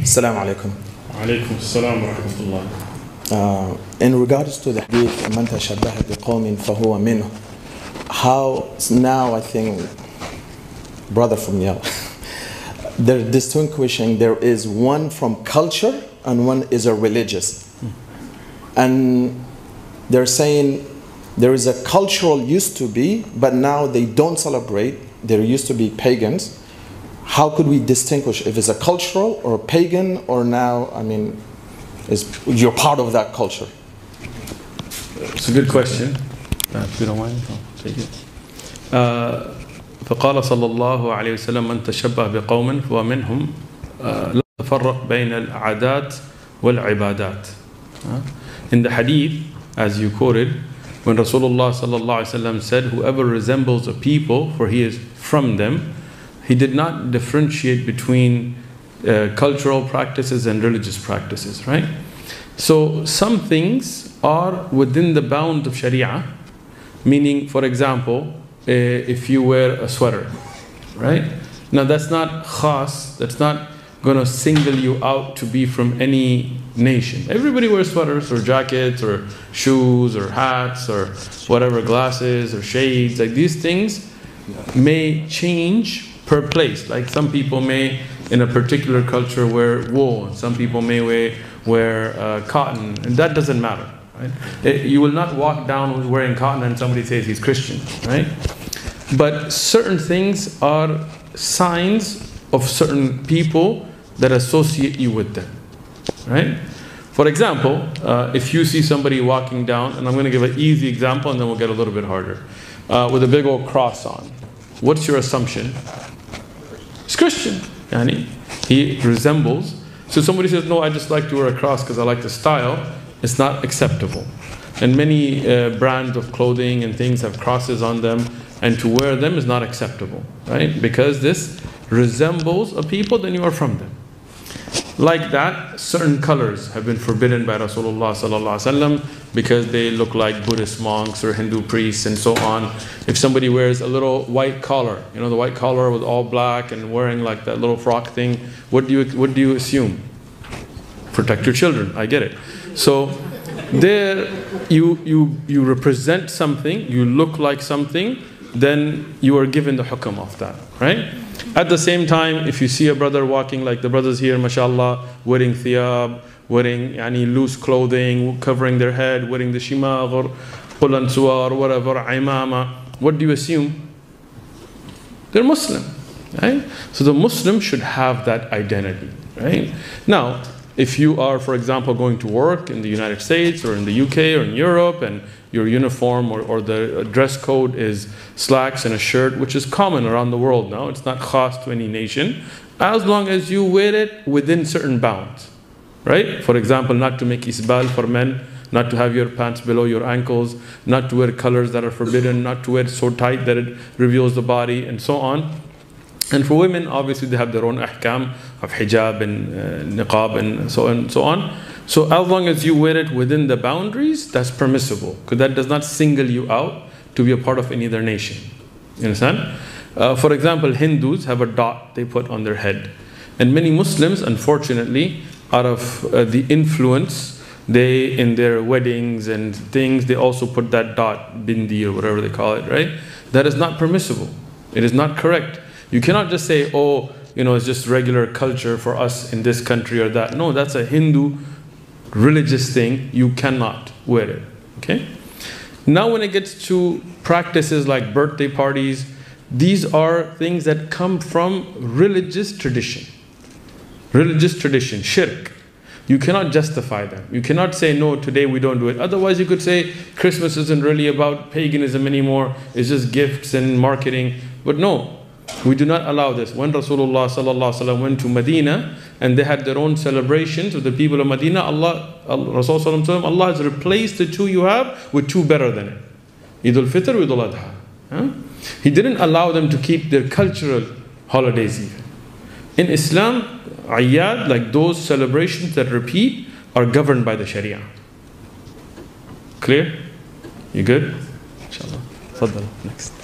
Assalamu alaikum. Alaykum assalam wa rahmatullah. In regards to the hadith, man tashabbaha biqawmin fahuwa minhu. How now I think, brother from Yale, they're distinguishing, there is one from culture and one is a religious. And they're saying there is a cultural used to be, but now they don't celebrate. There used to be pagans. How could we distinguish if it's a cultural or a pagan, or now, I mean, you're part of that culture? It's a good question. If you don't mind, I'll take it. فقال صلى الله عليه وسلم من تشبه بقوم فهو منهم لا تفرق بين العادات والعبادات. In the hadith, as you quoted, when Rasulullah sallallahu alaihi wasallam said, whoever resembles a people, for he is from them, he did not differentiate between cultural practices and religious practices, right? So some things are within the bounds of Sharia, meaning, for example, if you wear a sweater, right? Now that's not khas, that's not going to single you out to be from any nation. Everybody wears sweaters or jackets or shoes or hats or whatever, glasses or shades. Like these things may change per place. Like some people may, in a particular culture, wear wool, and some people may wear cotton, and that doesn't matter, right? You will not walk down wearing cotton and somebody says he's Christian, right? But certain things are signs of certain people that associate you with them, right? For example, if you see somebody walking down, and I'm going to give an easy example and then we'll get a little bit harder, with a big old cross on, what's your assumption? He's Christian. Yani, he resembles. So somebody says, no, I just like to wear a cross because I like the style. It's not acceptable. And many brands of clothing and things have crosses on them, and to wear them is not acceptable, right? Because this resembles a people, then you are from them. Like that, certain colors have been forbidden by Rasulullah sallallahu alaihi wasallam because they look like Buddhist monks or Hindu priests and so on. If somebody wears a little white collar, you know, the white collar with all black and wearing like that little frock thing, what do you assume? Protect your children. I get it. So there you represent something, you look like something, then you are given the hukam of that, right? At the same time, if you see a brother walking like the brothers here, mashallah, wearing thiyab, wearing loose clothing, covering their head, wearing the shimagh or qulansuar or whatever, imama, what do you assume? They're Muslim, right? So the Muslim should have that identity, right? Now, if you are, for example, going to work in the United States or in the UK or in Europe, and your uniform or the dress code is slacks and a shirt, which is common around the world now, it's not khas to any nation, as long as you wear it within certain bounds, right? For example, not to make isbal for men, not to have your pants below your ankles, not to wear colors that are forbidden, not to wear so tight that it reveals the body, and so on. And for women, obviously they have their own ahkam of hijab and niqab and so on and so on. So as long as you wear it within the boundaries, that's permissible, because that does not single you out to be a part of any other nation. You understand? For example, Hindus have a dot they put on their head. And many Muslims, unfortunately, out of the influence, they, in their weddings and things, they also put that dot, bindi or whatever they call it, right? That is not permissible. It is not correct. You cannot just say, oh, you know, it's just regular culture for us in this country or that. No, that's a Hindu religious thing. You cannot wear it, okay? Now when it gets to practices like birthday parties, these are things that come from religious tradition. Religious tradition, shirk. You cannot justify them. You cannot say, no, today we don't do it. Otherwise you could say, Christmas isn't really about paganism anymore. It's just gifts and marketing. But no. We do not allow this. When Rasulullah sallallahu alaihi wasallam went to Medina and they had their own celebrations with the people of Medina, Rasulullah sallallahu alaihi wasallam, Allah has replaced the two you have with two better than it. Eid al-Fitr with Eid al-Adha. He didn't allow them to keep their cultural holidays even. In Islam, Ayyad, like those celebrations that repeat, are governed by the Sharia. Clear? You good? Inshallah. Faddal. Next.